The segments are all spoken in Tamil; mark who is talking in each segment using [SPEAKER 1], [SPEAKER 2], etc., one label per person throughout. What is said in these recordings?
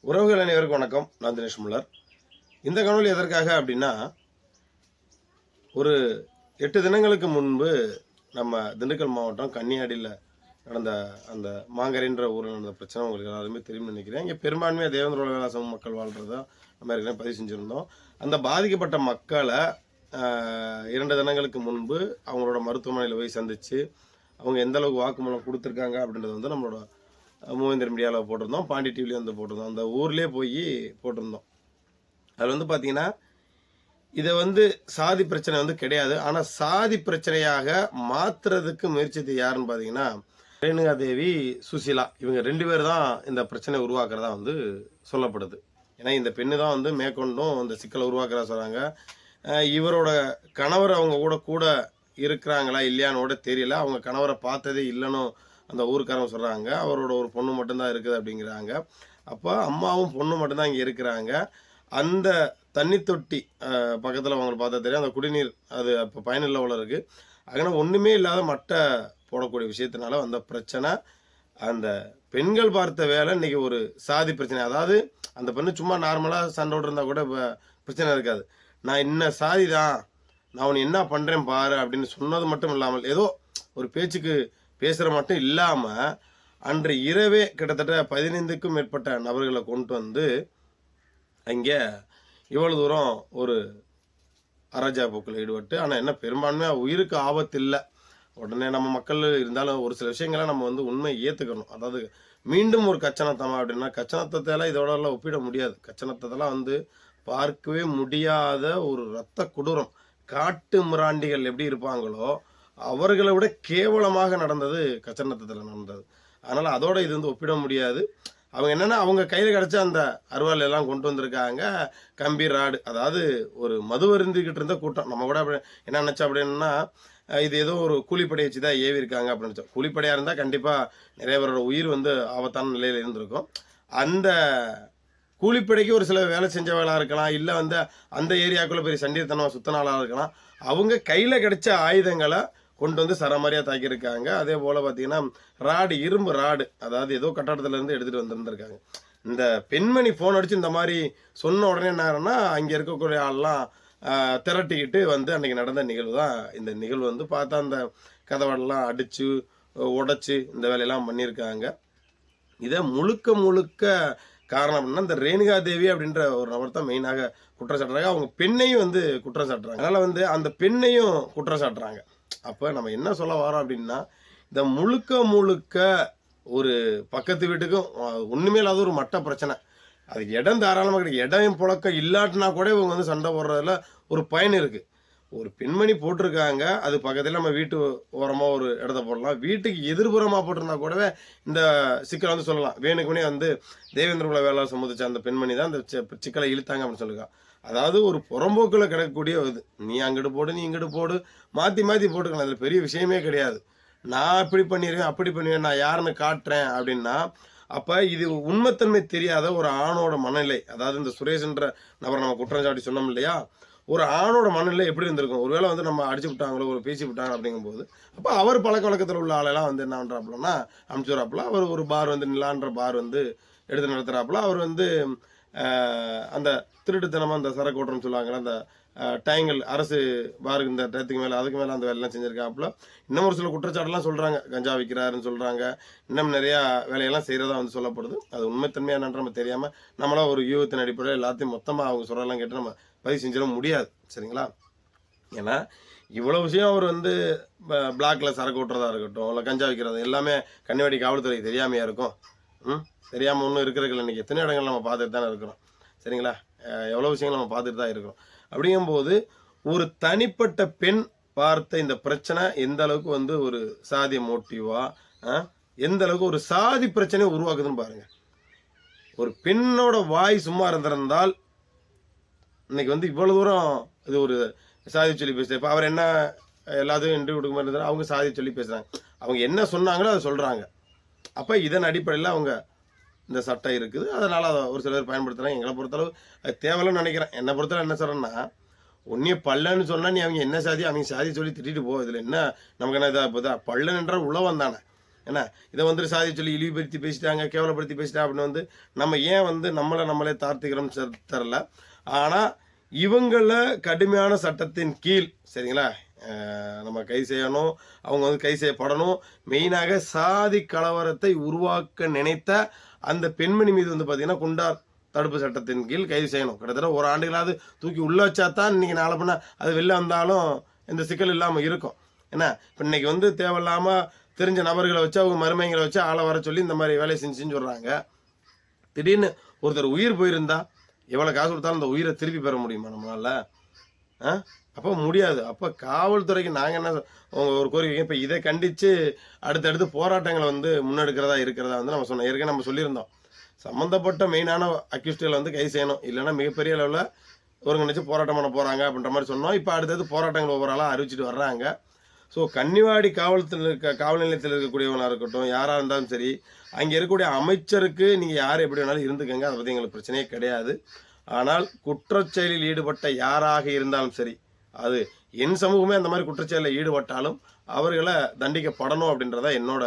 [SPEAKER 1] உறவுகள் அனைவருக்கும் வணக்கம். நான் தினேஷ் முல்லர். இந்த காணொலி எதற்காக அப்படின்னா, ஒரு 8 தினங்களுக்கு முன்பு நம்ம திண்டுக்கல் மாவட்டம் கன்னியாடியில் நடந்த அந்த மாங்கரைன்ற ஊரில் நடந்த பிரச்சனை உங்களுக்கு எல்லாருமே தெரியும்னு நினைக்கிறேன். இங்கே பெரும்பான்மையாக தேவேந்திர வேளாள சமூக மக்கள் வாழ்கிறதா நம்ம ஏற்கனவே பதிவு செஞ்சுருந்தோம். அந்த பாதிக்கப்பட்ட மக்களை 2 தினங்களுக்கு முன்பு அவங்களோட மருத்துவமனையில் போய் சந்தித்து அவங்க எந்த அளவுக்கு வாக்குமூலம் கொடுத்துருக்காங்க அப்படின்றது வந்து நம்மளோட மூவேந்தர் மீடியாவில் போட்டிருந்தோம், பாண்டி டிவிலேயும் வந்து போட்டிருந்தோம், அந்த ஊர்லேயே போய் போட்டிருந்தோம். அதில் வந்து பார்த்தீங்கன்னா, இதை வந்து சாதி பிரச்சனை வந்து கிடையாது, ஆனால் சாதி பிரச்சனையாக மாற்றுறதுக்கு முயற்சித்து யாருன்னு பார்த்தீங்கன்னா ரேணுகா தேவி, சுசிலா, இவங்க 2 பேர் தான் இந்த பிரச்சனை உருவாக்குறதா வந்து சொல்லப்படுது. ஏன்னா இந்த பெண்ணு தான் வந்து மேற்கொண்டும் இந்த சிக்கலை உருவாக்குறதா சொல்கிறாங்க. இவரோட கணவர் அவங்க கூட இருக்கிறாங்களா இல்லையான்னு கூட தெரியல. அவங்க கணவரை பார்த்ததே இல்லைன்னு அந்த ஊருக்காரங்க சொல்கிறாங்க. அவரோட ஒரு பொண்ணு மட்டும்தான் இருக்குது அப்படிங்கிறாங்க. அப்போ அம்மாவும் பொண்ணு மட்டும்தான் இங்கே இருக்கிறாங்க. அந்த தண்ணி தொட்டி பக்கத்தில் அவங்களுக்கு பார்த்தா தெரியும், அந்த குடிநீர் அது இப்போ பயனில்லை போல இருக்குது. அங்கே ஒன்றுமே இல்லாத மட்டை போடக்கூடிய விஷயத்தினால வந்த பிரச்சனை. அந்த பெண்கள் பார்த்த வேலை இன்றைக்கி ஒரு சாதி பிரச்சனை. அதாவது அந்த பெண்ணு சும்மா நார்மலாக சண்டை இருந்தால் கூட இப்போ பிரச்சனை இருக்காது. நான் இன்ன சாதி தான், நான் உன்னை என்ன பண்ணுறேன் பாரு அப்படின்னு சொன்னது மட்டும் இல்லாமல், ஏதோ ஒரு பேச்சுக்கு பேசுகிற மட்டும் இல்லாமல் அன்று இரவே கிட்டத்தட்ட 15க்கும் மேற்பட்ட நபர்களை கொண்டு வந்து அங்கே இவ்வளோ தூரம் ஒரு அராஜக போக்கில் ஈடுபட்டு, ஆனால் என்ன பெரும்பான்மையாக உயிருக்கு ஆபத்து இல்லை. உடனே நம்ம மக்கள் இருந்தாலும் ஒரு சில விஷயங்களை நம்ம வந்து உண்மை ஏற்றுக்கணும். அதாவது மீண்டும் ஒரு கச்சனத்தமா அப்படின்னா, கச்சனத்தெல்லாம் இதோடலாம் ஒப்பிட முடியாது. கச்சனத்தெல்லாம் வந்து பார்க்கவே முடியாத ஒரு இரத்த கொடூரம். காட்டு மிராண்டிகள் எப்படி இருப்பாங்களோ அவர்களை விட கேவலமாக நடந்தது கச்சனத்தத்தில் நடந்தது. அதனால் அதோட இது வந்து ஒப்பிட முடியாது. அவங்க என்னென்னா, அவங்க கையில் கிடச்ச அந்த அருவாள் எல்லாம் கொண்டு வந்திருக்காங்க, கம்பி ராடு. அதாவது ஒரு மது அருந்திக்கிட்டு இருந்த கூட்டம். நம்ம கூட அப்படி என்ன நினச்சோம் அப்படின்னா, இது ஏதோ ஒரு கூலிப்படை வச்சு தான் ஏவி இருக்காங்க அப்படின்னு நினச்சோம். கூலிப்படையாக இருந்தால் கண்டிப்பாக நிறைய பேரோட உயிர் வந்து ஆபத்தான நிலையில் இருந்திருக்கும். அந்த கூலிப்படைக்கு ஒரு சில வேலை செஞ்சவங்களாக இருக்கலாம், இல்லை வந்து அந்த ஏரியாவுக்குள்ளே பெரிய சண்டீர்த்தனமாக சுத்தனாளாக இருக்கலாம். அவங்க கையில் கிடைச்ச ஆயுதங்களை கொண்டு வந்து சரமாரியாக தாக்கியிருக்காங்க. அதே போல் பார்த்தீங்கன்னா ராடு, இரும்பு ராடு, அதாவது ஏதோ கட்டடத்துலேருந்து எடுத்துகிட்டு வந்துருந்துருக்காங்க. இந்த பெண்மணி ஃபோன் அடித்து இந்த மாதிரி சொன்ன உடனே என்னன்னா, அங்கே இருக்கக்கூடிய ஆள்லாம் திரட்டிக்கிட்டு வந்து அன்றைக்கி நடந்த நிகழ்வு தான் இந்த நிகழ்வு. வந்து பார்த்தா அந்த கதவெல்லாம் அடித்து உடைச்சி இந்த வேலையெல்லாம் பண்ணியிருக்காங்க. இதை முழுக்க காரணம் அப்படின்னா இந்த ரேணுகா தேவி அப்படின்ற ஒரு நபர் தான் மெயினாக குற்றம் சாட்டுறாங்க. அவங்க பெண்ணையும் வந்து குற்றம் சாட்டுறாங்க. அதனால் வந்து அந்த பெண்ணையும் குற்றம் சாட்டுறாங்க. அப்போ நம்ம என்ன சொல்ல வரோம் அப்படின்னா, இந்த முழுக்க ஒரு பக்கத்து வீட்டுக்கும் ஒன்றுமே இல்லாத ஒரு மட்ட பிரச்சனை. அதுக்கு இடம் தாராளமாக கிடைக்கும். இடம் புழக்கம் இல்லாட்டினா கூட இவங்க வந்து சண்டை போடுறதுல ஒரு பயன் இருக்குது. ஒரு பெண்மணி போட்டிருக்காங்க, அது பக்கத்தில் நம்ம வீட்டு ஓரமாக ஒரு இடத்த போடலாம். வீட்டுக்கு எதிர்புறமாக போட்டிருந்தா கூடவே இந்த சிக்கலை வந்து சொல்லலாம். வேணுக்குனே வந்து தேவேந்திர குல வேளாளர் சமூகத்தை அந்த பெண்மணி தான் அந்த சிக்கலை இழுத்தாங்க அப்படின்னு சொல்லுங்க. அதாவது ஒரு புறம்போக்கில் கிடக்கக்கூடிய இது, நீ அங்கிட்டு போடு, நீ இங்கிட்டு போடு, மாற்றி போட்டுக்கலாம். அதில் பெரிய விஷயமே கிடையாது. நான் இப்படி பண்ணிடுவேன், அப்படி பண்ணுவேன், நான் யாருன்னு காட்டுறேன் அப்படின்னா, அப்போ இது உண்மைத்தன்மை தெரியாத ஒரு ஆணோட மனநிலை. அதாவது இந்த சுரேஷ்ன்ற நபரை நம்ம குற்றம் சாட்டி சொன்னோம் இல்லையா, ஒரு ஆணோட மனநிலை எப்படி இருந்திருக்கும். ஒருவேளை வந்து நம்ம அடிச்சு விட்டாங்களோ, ஒரு பேசி விட்டாங்க அப்படிங்கும்போது, அப்போ அவர் பழக்க வழக்கத்தில் உள்ள ஆளெல்லாம் வந்து என்ன பண்ணுறாப்புலன்னா அனுப்பிச்சுறாப்புல. அவர் ஒரு பார் வந்து நிலான்ற பார் வந்து எடுத்து நடத்துகிறாப்புல. அவர் வந்து அந்த திருட்டுத்தனமாக அந்த சரக்கு ஓட்டுறன்னு சொல்லுவாங்கள்ல, அந்த டயங்கள் அரசு பாருக்கு இந்த டயத்துக்கு மேலே அதுக்கு மேலே அந்த வேலையெல்லாம் செஞ்சுருக்காப்புல. இன்னும் ஒரு சில குற்றச்சாட்டுலாம் சொல்கிறாங்க, கஞ்சா விற்கிறாருன்னு சொல்கிறாங்க. இன்னும் நிறையா வேலையெல்லாம் செய்கிறதா வந்து சொல்லப்படுது. அது உண்மைத்தன்மையாக என்னன்ற நம்ம தெரியாமல் நம்மளாம் ஒரு யூகத்தின் அடிப்படையில் எல்லாத்தையும் மொத்தமாக அவங்க சொல்கிறதெல்லாம் கேட்டு நம்ம பதிவு செஞ்சிட முடியாது. சரிங்களா? ஏன்னா இவ்வளோ விஷயம் அவர் வந்து பிளாக்ல சரக்கு ஓட்டுறதா இருக்கட்டும், இல்லை கஞ்சா விற்கிறது எல்லாமே கன்னியாடி காவல்துறைக்கு தெரியாமையாக இருக்கும். தெரியாமல் ஒன்றும் இருக்கிறதுல இன்றைக்கி எத்தனை இடங்கள் நம்ம பார்த்துட்டு தானே இருக்கிறோம். சரிங்களா? எவ்வளோ விஷயங்கள் நம்ம பார்த்துட்டு தான் இருக்கிறோம். அப்படிங்கும்போது ஒரு தனிப்பட்ட பெண் பார்த்த இந்த பிரச்சனை எந்த அளவுக்கு வந்து ஒரு சாதி மோட்டிவா, எந்த அளவுக்கு ஒரு சாதி பிரச்சனையை உருவாக்குதுன்னு பாருங்க. ஒரு பெண்ணோட வாய் சும்மா இருந்திருந்தால் இன்னைக்கு வந்து இவ்வளோ தூரம் இது ஒரு சாதி சொல்லி பேசுகிறேன். இப்போ அவர் என்ன எல்லாத்தையும் இன்டர்வியூ கொடுக்க மாதிரி இருந்தாலும் அவங்க சாதி சொல்லி பேசுகிறாங்க. அவங்க என்ன சொன்னாங்களோ அதை சொல்கிறாங்க. அப்போ இதன் அடிப்படையில் அவங்க இந்த சட்டம் இருக்குது, அதனால் அதை ஒரு சில பேர் பயன்படுத்துகிறாங்க. எங்களை பொறுத்தளவு அது தேவையில்லைன்னு நினைக்கிறேன். என்னை பொறுத்தளவு என்ன சொல்கிறேன்னா, ஒன்றே பல்லன்னு சொன்னால் நீ அவங்க என்ன சாதி அவங்க சாதி சொல்லி திட்டிட்டு போ. இதில் என்ன நமக்கு என்ன இதாக போதா? பல்லன் என்றால் உழவன் தானே. ஏன்னா இதை வந்துட்டு சாதி சொல்லி இழிவுபடுத்தி பேசிட்டாங்க, கேவலப்படுத்தி பேசிட்டாங்க அப்படின்னு வந்து நம்ம ஏன் வந்து நம்மளே தாழ்த்துக்கிறோம்னு தெரில. ஆனால் இவங்கள கடுமையான சட்டத்தின் கீழ் சரிங்களா நம்ம கைது செய்யணும், அவங்க வந்து கைது செய்யப்படணும். மெயினாக சாதி கலவரத்தை உருவாக்க நினைத்த அந்த பெண்மணி மீது வந்து பார்த்தீங்கன்னா குண்டார் தடுப்பு சட்டத்தின் கீழ் கைது செய்யணும். கிட்டத்தட்ட ஒரு ஆண்டுகளாவது தூக்கி உள்ள வச்சா தான் இன்னைக்கு நாளை பண்ண அது வெளில வந்தாலும் எந்த சிக்கல் இல்லாமல் இருக்கும். ஏன்னா இப்போ இன்னைக்கு வந்து தேவையில்லாமல் தெரிஞ்ச நபர்களை வச்சு அவங்க மருமைகளை வச்சு ஆளை வர சொல்லி இந்த மாதிரி வேலையை செஞ்சுன்னு சொல்கிறாங்க. திடீர்னு ஒருத்தர் உயிர் போயிருந்தா எவ்வளோ காசு கொடுத்தாலும் அந்த உயிரை திருப்பி பெற முடியுமா நம்மளால? அப்போ முடியாது. அப்போ காவல்துறைக்கு நாங்கள் என்ன ஒரு கோரிக்கை, இப்போ இதை கண்டித்து அடுத்தடுத்து போராட்டங்களை வந்து முன்னெடுக்கிறதா இருக்கிறதா வந்து நம்ம சொன்னோம். ஏற்கனவே நம்ம சொல்லியிருந்தோம், சம்மந்தப்பட்ட மெயினான அக்யூஸ்டுகளை வந்து கைது செய்யணும், இல்லைன்னா மிகப்பெரிய அளவில் ஒருங்கிணைச்சு போராட்டம் பண்ண போகிறாங்க அப்படின்ற மாதிரி சொன்னோம். இப்போ அடுத்தது போராட்டங்கள் ஒவ்வொரு ஆளாக அறிவிச்சிட்டு வர்றாங்க. ஸோ கன்னிவாடி காவல் நிலையத்தில் இருக்கக்கூடியவங்களாக இருக்கட்டும், யாராக இருந்தாலும் சரி, அங்கே இருக்கக்கூடிய அமைச்சருக்கு நீங்கள் யார் எப்படி வேணாலும் இருந்துக்கங்க, அதை பற்றி எங்களுக்கு பிரச்சனையே கிடையாது. ஆனால் குற்றச்செயலில் ஈடுபட்ட யாராக இருந்தாலும் சரி, அது என் சமூகமே அந்த மாதிரி குற்றச்செயலில் ஈடுபட்டாலும் அவர்களை தண்டிக்கப்படணும் அப்படின்றத என்னோட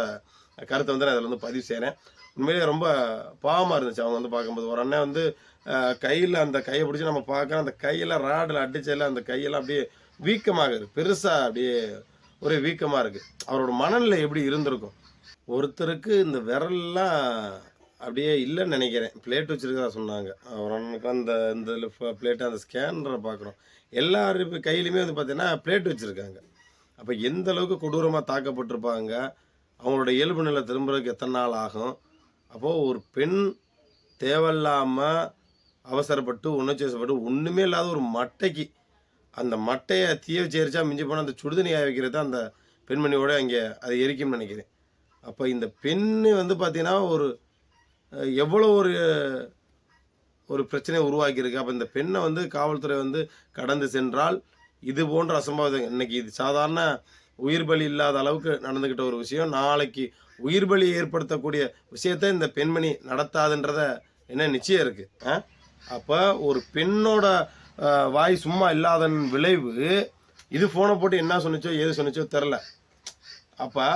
[SPEAKER 1] கருத்தை வந்து நான் அதில் வந்து பதிவு செய்கிறேன். உண்மையிலேயே ரொம்ப பாவமாக இருந்துச்சு அவங்க வந்து பார்க்கும்போது. ஒரு அண்ணன் வந்து கையில் அந்த கையை பிடிச்சி நம்ம பார்க்குறோம், அந்த கையெல்லாம் ராடில் அடிச்சதில் அந்த கையெல்லாம் அப்படியே வீக்கமாகுது, பெருசாக அப்படியே ஒரே வீக்கமாக இருக்குது. அவரோட மனநிலை எப்படி இருந்திருக்கும்? ஒருத்தருக்கு இந்த விரல்லாம் அப்படியே இல்லைன்னு நினைக்கிறேன், பிளேட் வச்சுருக்கதா சொன்னாங்க. அவர் அண்ணனுக்கு அந்த இந்த பிளேட்டு அந்த ஸ்கேனரை பார்க்குறோம், எல்லாரும் கையிலையுமே வந்து பார்த்தீங்கன்னா பிளேட் வச்சுருக்காங்க. அப்போ எந்த அளவுக்கு கொடூரமாக தாக்கப்பட்டிருப்பாங்க, அவங்களோட இயல்பு நிலை திரும்புறதுக்கு எத்தனை நாள் ஆகும்? அப்போது ஒரு பெண் தேவையில்லாமல் அவசரப்பட்டு உணர்ச்சிவசப்பட்டு ஒன்றுமே இல்லாத ஒரு மட்டைக்கு அந்த மட்டையை தீய வச்சு மிஞ்சி போனால் அந்த சுடுதண்ணி காய வைக்கிறது அந்த பெண்மணியோட அங்கே அதை எரிக்கும்னு நினைக்கிறேன். அப்போ இந்த பெண்ணு வந்து பார்த்தீங்கன்னா ஒரு எவ்வளோ ஒரு பிரச்சனையை உருவாக்கியிருக்கு. அப்போ இந்த பெண்ணை வந்து காவல்துறை வந்து கடந்து சென்றால் இது போன்ற அசம்பாவிதம், இன்னைக்கு இது சாதாரண உயிர் பலி இல்லாத அளவுக்கு நடந்துக்கிட்ட ஒரு விஷயம், நாளைக்கு உயிர் பலி ஏற்படுத்தக்கூடிய விஷயத்தை இந்த பெண்மணி நடத்தாதுன்றத என்ன நிச்சயம் இருக்குது. அப்போ ஒரு பெண்ணோட வாய் சும்மா இல்லாதன் விளைவு இது ஃபோனை போட்டு என்ன சொன்னிச்சோ ஏது சொன்னிச்சோ தெரில. அப்போ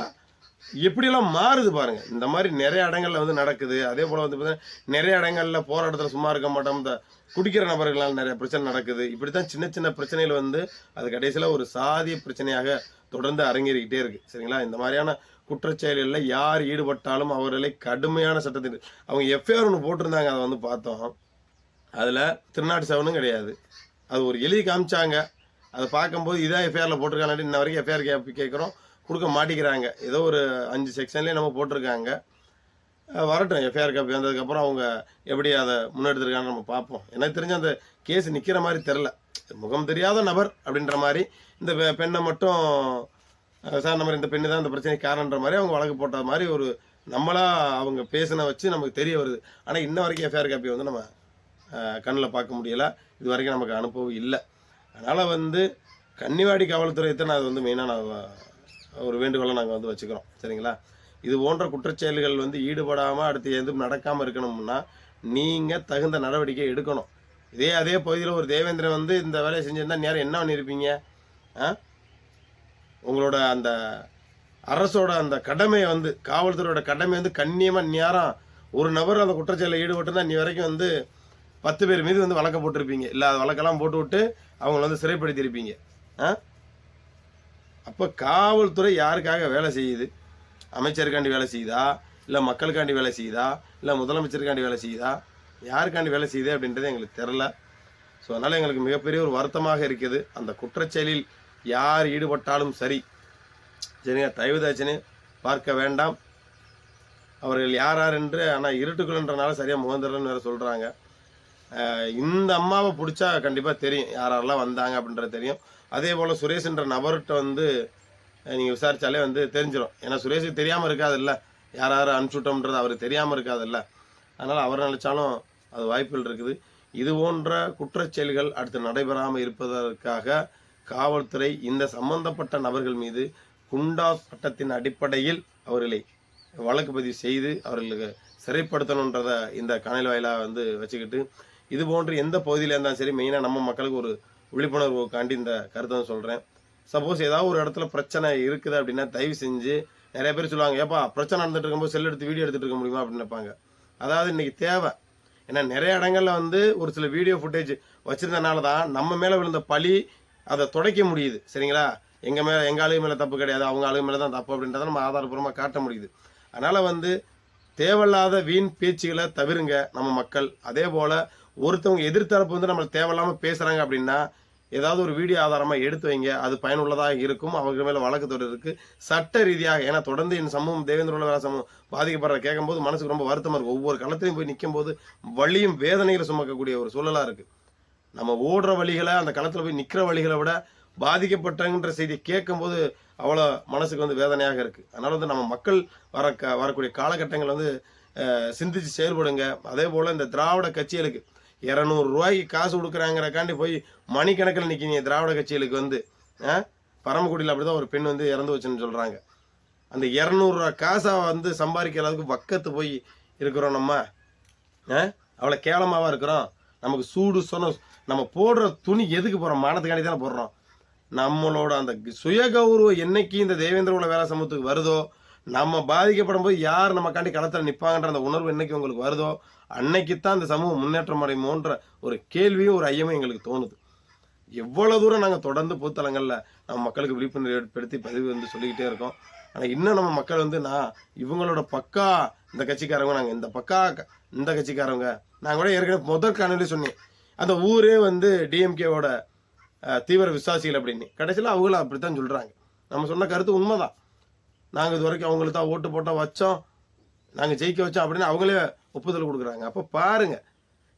[SPEAKER 1] எப்படியெல்லாம் மாறுது பாருங்கள். இந்த மாதிரி நிறைய இடங்களில் வந்து நடக்குது. அதே போல் வந்து பார்த்தீங்கன்னா நிறைய இடங்களில் போராட்டத்தில் சும்மா இருக்க மாட்டோம், இந்த குடிக்கிற நபர்களால் நிறைய பிரச்சனை நடக்குது. இப்படி தான் சின்ன சின்ன பிரச்சனைகள் வந்து அது கடைசியில் ஒரு சாதிய பிரச்சனையாக தொடர்ந்து அரங்கேறிக்கிட்டே இருக்குது. சரிங்களா? இந்த மாதிரியான குற்றச்செயல்களில் யார் ஈடுபட்டாலும் அவர்களை கடுமையான சட்டத்தில் அவங்க எஃப்ஐஆர் ஒன்று போட்டிருந்தாங்க, அதை வந்து பார்த்தோம். அதில் திருநாட்டு செவனும் கிடையாது, அது ஒரு எழுதி காமிச்சாங்க. அதை பார்க்கும்போது இதான் எஃப்ஐஆரில் போட்டிருக்காங்க, இன்ன வரைக்கும் எஃப்ஐஆர் கேட்குறோம் கொடுக்க மாட்டேங்கிறாங்க. ஏதோ ஒரு 5 செக்ஷன்லேயே நம்ம போட்டிருக்காங்க. வரட்டும், எஃப்ஐஆர் காப்பி வந்ததுக்கப்புறம் அவங்க எப்படி அதை முன்னெடுத்துருக்காங்கன்னு நம்ம பார்ப்போம். எனக்கு தெரிஞ்ச அந்த கேஸ் நிற்கிற மாதிரி தெரில, முகம் தெரியாத நபர் அப்படின்ற மாதிரி இந்த பெண்ணை மட்டும் சார் நம்ம இந்த பெண்ணு தான் இந்த பிரச்சனைக்கு காரணன்ற மாதிரி அவங்க வழக்கு போட்ட மாதிரி ஒரு நம்மளாக அவங்க பேசின வச்சு நமக்கு தெரிய வருது. ஆனால் இன்ன வரைக்கும் எஃப்ஐஆர் காப்பி வந்து நம்ம கண்ணில் பார்க்க முடியலை, இது வரைக்கும் நமக்கு அனுபவம் இல்லை. அதனால் வந்து கன்னிவாடி காவல்துறையத்தை நான் அது வந்து மெயினாக நான் ஒரு வேண்டுகோளை நாங்கள் வந்து வச்சுக்கிறோம். சரிங்களா? இது போன்ற குற்றச்செயல்கள் வந்து ஈடுபடாமல் அடுத்து எதுவும் நடக்காமல் இருக்கணும்னா நீங்கள் தகுந்த நடவடிக்கை எடுக்கணும். அதே பகுதியில் ஒரு தேவேந்திரன் வந்து இந்த வேலையை செஞ்சுருந்தா நேரம் என்ன பண்ணியிருப்பீங்க? உங்களோட அந்த அரசோட அந்த கடமையை வந்து காவல்துறையோட கடமை வந்து கண்ணியமாக நேரம் ஒரு நபர் அந்த குற்றச்செயலில் ஈடுபட்டுருந்தா நீ வரைக்கும் வந்து 10 பேர் மீது வந்து வழக்க போட்டிருப்பீங்க, இல்லை அது வழக்கெல்லாம் போட்டு விட்டு அவங்கள வந்து சிறைப்படுத்தியிருப்பீங்க. அப்போ காவல்துறை யாருக்காக வேலை செய்யுது? அமைச்சருக்காண்டி வேலை செய்யுதா, இல்லை மக்களுக்காண்டி வேலை செய்யுதா, இல்லை முதலமைச்சருக்காண்டி வேலை செய்யுதா, யாருக்காண்டி வேலை செய்யுது அப்படின்றது எங்களுக்கு தெரில. ஸோ அதனால் எங்களுக்கு மிகப்பெரிய ஒரு வருத்தமாக இருக்குது. அந்த குற்றச்செயலில் யார் ஈடுபட்டாலும் சரி, சரிங்க, தயவுதாச்சுன்னு பார்க்க வேண்டாம். அவர்கள் யார் யார் என்று, ஆனால் இருட்டுக்குள்ளன்றனால சரியாக முகந்தரன்னு வேறு சொல்கிறாங்க. இந்த அம்மாவை பிடிச்சா கண்டிப்பாக தெரியும் யாரெல்லாம் வந்தாங்க அப்படின்றது தெரியும். அதே போல் சுரேஷ்ன்ற நபர்கிட்ட வந்து நீங்கள் விசாரித்தாலே வந்து தெரிஞ்சிடும். ஏன்னா சுரேஷுக்கு தெரியாமல் இருக்காதில்ல, யார் யார் அனுப்பிச்சுட்டோம்ன்றது அவருக்கு தெரியாமல் இருக்காதில்ல. அதனால் அவர் நினச்சாலும் அது வாய்ப்புகள் இருக்குது. இது போன்ற குற்றச்செயல்கள் அடுத்து நடைபெறாமல் இருப்பதற்காக காவல்துறை இந்த சம்பந்தப்பட்ட நபர்கள் மீது குண்டா சட்டத்தின் அடிப்படையில் அவர்களை வழக்கு பதிவு செய்து அவர்களுக்கு சிறைப்படுத்தணுன்றதை இந்த காணொலி வாயிலாக வந்து வச்சுக்கிட்டு, இது போன்று எந்த பகுதியில் இருந்தாலும் சரி, மெயினாக நம்ம மக்களுக்கு ஒரு விழிப்புணர்வுக்காண்டி இந்த கருத்தை சொல்கிறேன். சப்போஸ் ஏதாவது ஒரு இடத்துல பிரச்சனை இருக்குது அப்படின்னா தயவு செஞ்சு நிறைய பேர் சொல்லுவாங்க, ஏப்பா பிரச்சனை நடந்துட்டு இருக்கும்போது செல் எடுத்து வீடியோ எடுத்துட்டு இருக்க முடியுமா அப்படின்னு நினைப்பாங்க. அதாவது இன்னைக்கு தேவை. ஏன்னா நிறைய இடங்கள்ல வந்து ஒரு சில வீடியோ ஃபுட்டேஜ் வச்சிருந்தனால தான் நம்ம மேலே விழுந்த பழி அதை துடைக்க முடியுது. சரிங்களா? எங்கள் ஆளுங்க மேலே தப்பு கிடையாது, அவங்க ஆளுங்க மேலே தான் தப்பு அப்படின்றத நம்ம ஆதாரப்பூர்வமாக காட்ட முடியுது. அதனால் வந்து தேவையில்லாத வீண் பேச்சுகளை தவிருங்க நம்ம மக்கள். அதே போல் ஒருத்தவங்க எதிர்த்தரப்பு வந்து நம்மளை தேவையில்லாமல் பேசுகிறாங்க அப்படின்னா ஏதாவது ஒரு வீடியோ ஆதாரமாக எடுத்து வைங்க. அது பயனுள்ளதாக இருக்கும். அவங்க மேலே வழக்கு தொடருக்கு சட்ட ரீதியாக. ஏன்னா தொடர்ந்து இந்த சமூகம் தேவேந்திர உள்ள சமூகம் பாதிக்கப்படுற கேட்கும்போது மனசுக்கு ரொம்ப வருத்தமாக இருக்கும். ஒவ்வொரு களத்திலையும் போய் நிற்கும் போது வலியும் வேதனைகளை சுமக்கக்கூடிய ஒரு சூழலாக இருக்குது. நம்ம ஓடுற வழிகளை அந்த களத்தில் போய் நிற்கிற வழிகளை விட பாதிக்கப்பட்டங்கிற செய்தியை கேட்கும்போது அவ்வளோ மனசுக்கு வந்து வேதனையாக இருக்குது. அதனால் வந்து நம்ம மக்கள் வரக்கூடிய காலகட்டங்கள் வந்து சிந்திச்சு செயல்படுங்க. அதே போல் இந்த திராவிட கட்சிகளுக்கு 200 ரூபாய்க்கு காசு கொடுக்குறாங்கிறக்காண்டி போய் மணிக்கணக்கில் நிற்கிங்க திராவிட கட்சிகளுக்கு வந்து. பரமக்குடியில் அப்படி தான் ஒரு பெண் வந்து இறந்து வச்சுன்னு சொல்கிறாங்க. அந்த 200 ரூபா காசை வந்து சம்பாதிக்கிற அளவுக்கு பக்கத்து போய் இருக்கிறோம் நம்ம. அவ்வளோ கேவலமாவா இருக்கிறோம். நமக்கு சூடு சொன்ன நம்ம போடுற துணி எதுக்கு போகிறோம்? மானத்துக்காண்டி தானே போடுறோம். நம்மளோட அந்த சுய கௌரவம் என்னைக்கு இந்த தேவேந்திர உள்ள வேலை சமூகத்துக்கு வருதோ, நம்ம பாதிக்கப்படும் போது யார் நமக்காண்டி களத்தில் நிற்பாங்கன்ற அந்த உணர்வு என்னைக்கு உங்களுக்கு வருதோ அன்னைக்குத்தான் இந்த சமூகம் முன்னேற்றம் அடையுமோன்ற ஒரு கேள்வியும் ஒரு ஐயமும் எங்களுக்கு தோணுது. எவ்வளோ தூரம் நாங்கள் தொடர்ந்து பொதுத்தலங்களில் நம்ம மக்களுக்கு விழிப்புணர்வு ஏற்படுத்தி பதிவு வந்து சொல்லிக்கிட்டே இருக்கோம். ஆனால் இன்னும் நம்ம மக்கள் வந்து இவங்களோட பக்கா இந்த கட்சிக்காரங்க, நாங்கள் இந்த கட்சிக்காரங்க. நான் கூட ஏற்கனவே முதல் காணொலி சொன்னேன், அந்த ஊரே வந்து டிஎம்கேவோட தீவிர விசுவாசிகள் அப்படின்னு. கடைசியில் அவங்களும் அப்படித்தான் சொல்கிறாங்க. நம்ம சொன்ன கருத்து உண்மைதான். நாங்கள் இது வரைக்கும் அவங்களுக்கு தான் ஓட்டு போட்டால் வச்சோம், நாங்கள் ஜெயிக்க வச்சோம் அப்படின்னு அவங்களே ஒப்புதல் கொடுக்குறாங்க. அப்போ பாருங்கள்,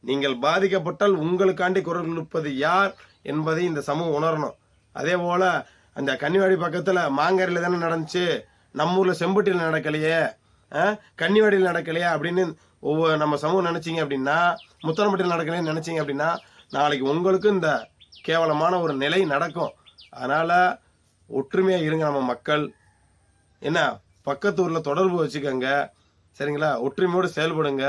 [SPEAKER 1] நீங்கள் பாதிக்கப்பட்டால் உங்களுக்காண்டி குரல் கொடுப்பது யார் என்பதை இந்த சமூகம் உணரணும். அதே போல் அந்த கன்னிவாடி பக்கத்தில் மாங்கரையில் தானே நடந்துச்சு, நம்ம ஊரில் செம்பட்டியில் நடக்கலையே, கன்னிவாடியில் நடக்கலையே அப்படின்னு நம்ம சமூகம் நினச்சிங்க அப்படின்னா, முத்தரம்பட்டியில் நடக்கலைன்னு நினச்சிங்க அப்படின்னா நாளைக்கு உங்களுக்கு இந்த கேவலமான ஒரு நிலை நடக்கும். அதனால் ஒற்றுமையாக இருங்க நம்ம மக்கள். என்ன, பக்கத்து ஊரில் தொடர்பு வச்சுக்கோங்க. சரிங்களா? ஒற்றுமையோடு செயல்படுங்க.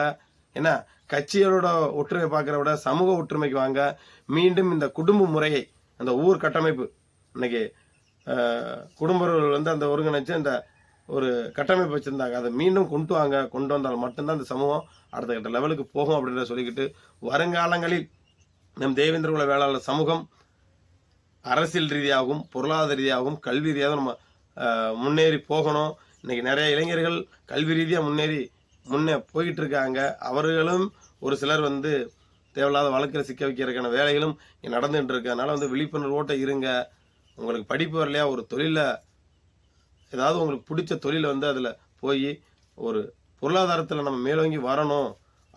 [SPEAKER 1] என்ன, கட்சிகளோட ஒற்றுமை பார்க்குற விட சமூக ஒற்றுமைக்கு வாங்க. மீண்டும் இந்த குடும்ப முறையை, அந்த ஊர் கட்டமைப்பு, இன்னைக்கு குடும்பங்கள் வந்து அந்த ஒருங்கிணைச்சு அந்த ஒரு கட்டமைப்பு வச்சுருந்தாங்க, அதை மீண்டும் கொண்டு வந்தால் மட்டும்தான் இந்த சமூகம் அடுத்த கட்ட லெவலுக்கு போகும் அப்படின்றத சொல்லிக்கிட்டு, வருங்காலங்களில் நம் தேவேந்திர குல வேளாளர் சமூகம் அரசியல் ரீதியாகவும் பொருளாதார ரீதியாகவும் கல்வி ரீதியாகவும் நம்ம முன்னேறி போகணும். இன்னைக்கு நிறைய இளைஞர்கள் கல்வி ரீதியாக முன்னே போய்கிட்டு இருக்காங்க. அவர்களும் ஒரு சிலர் வந்து தேவையில்லாத வழக்கில் சிக்க வைக்கிறதுக்கான வேலைகளும் நடந்துகிட்டு இருக்கு. அதனால் வந்து விழிப்புணர்வோட்ட இருங்க. உங்களுக்கு படிப்பு வரலையா, ஒரு தொழிலில் ஏதாவது உங்களுக்கு பிடிச்ச தொழிலை வந்து அதில் போய் ஒரு பொருளாதாரத்தில் நம்ம மேலோங்கி வரணும்.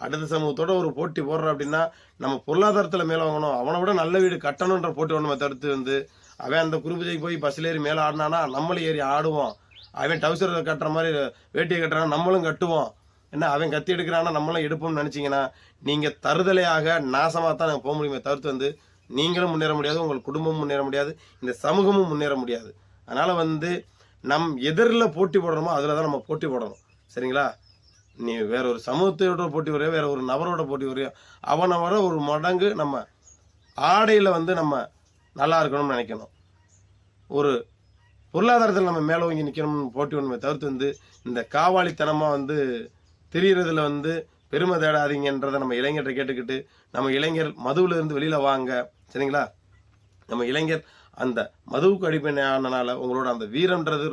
[SPEAKER 1] அடுத்த சமூகத்தோட ஒரு போட்டி போடுறோம் அப்படின்னா நம்ம பொருளாதாரத்தில் மேலே வாங்கணும், அவனை விட நல்ல வீடு கட்டணுன்ற போட்டி ஒன்று நம்ம தடுத்து வந்து அவன் அந்த குறும்புஜைக்கு போய் பஸ்ஸில் ஏறி மேலே ஆடினானா நம்மளும் ஏறி ஆடுவோம். அவன் டவுசர் கட்டுற மாதிரி வேட்டியை கட்டுறானா நம்மளும் கட்டுவோம். என்ன, அவன் கத்தி எடுக்கிறானா நம்மளும் எடுப்போம்னு நினச்சிங்கன்னா நீங்கள் தருதலையாக நாசமாக தான் நாங்கள் போக முடியுமே தவிர்த்து வந்து நீங்களும் முன்னேற முடியாது, உங்கள் குடும்பமும் முன்னேற முடியாது, இந்த சமூகமும் முன்னேற முடியாது. அதனால் வந்து நம் எதிரில் போட்டி போடுறோமோ அதில் தான் நம்ம போட்டி போடணும். சரிங்களா? நீ வேற ஒரு சமூகத்தோட போட்டி வரையோ, வேற ஒரு நபரோட போட்டி வரையோ, அவனை வர ஒரு மடங்கு நம்ம ஆடையில் வந்து நம்ம நல்லா இருக்கணும்னு நினைக்கணும். ஒரு பொருளாதாரத்தில் நம்ம மேலே வாங்கி நிற்கணும்னு போட்டி ஒன்றுமே தவிர்த்து வந்து இந்த காவாலித்தனமாக வந்து திரியிறதுல வந்து பெருமை தேடாதீங்கன்றதை நம்ம இளைஞர்கிட்ட கேட்டுக்கிட்டு, நம்ம இளைஞர் மதுவில் இருந்து வெளியில் வாங்க. சரிங்களா? நம்ம இளைஞர் அந்த மதுவுக்கு அடிப்படையானனால உங்களோட அந்த வீரம்ன்றது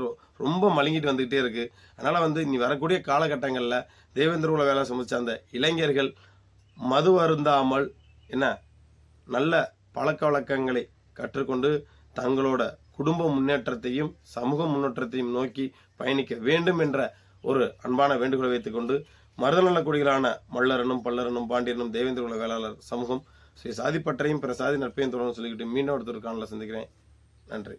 [SPEAKER 1] ரொம்ப மழுங்கிட்டு வந்துக்கிட்டே இருக்குது. அதனால் வந்து இனி வரக்கூடிய காலகட்டங்களில் தேவேந்திர குல வேலை சமைச்ச அந்த இளைஞர்கள் மது அருந்தாமல் என்ன நல்ல பழக்க வழக்கங்களை கற்றுக்கொண்டு தங்களோட குடும்ப முன்னேற்றத்தையும் சமூக முன்னேற்றத்தையும் நோக்கி பயணிக்க வேண்டும் என்ற ஒரு அன்பான வேண்டுகோளை வைத்துக்கொண்டு, மருதநல குடிகளான மல்லரனும் பல்லரனும் பாண்டியனும் தேவேந்திர குல வேளாளர் சமூகம் ஸ்ரீ சாதிப்பற்றையும் பிற சாதி நட்பையும் தொடர்ந்து சொல்லிக்கிட்டு மீண்டும் ஒருத்தர் காணல சந்திக்கிறேன். நன்றி.